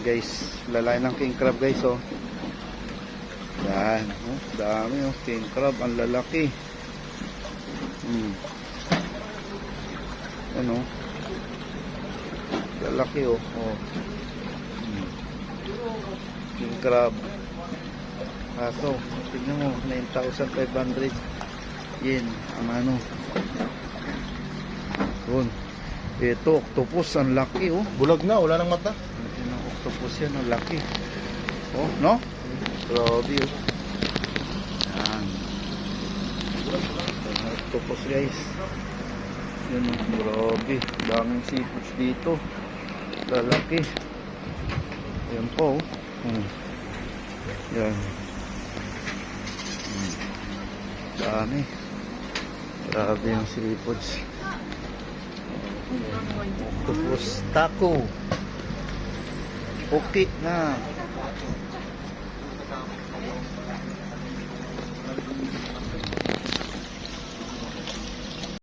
guys, lalaki ng king crab guys, oh. Yan, oh, dami, oh, king crab, ang lalaki. Ano, lalaki, oh, oh. King crab. Kaso, tignan mo, 9,500 yen ang ano. Yun. Ito, octopus, ang laki, oh. Bulag na, wala nang mata. Yan ang octopus yan, ang laki. Oh, no? Grabe, oh. Yan. Ang octopus, guys. Yan, oh. Grabe. Daming seafoods dito. Lalaki. Yan po, oh. Yan. Dami. Grabe yung seafoods. Octopus taco. Okay na.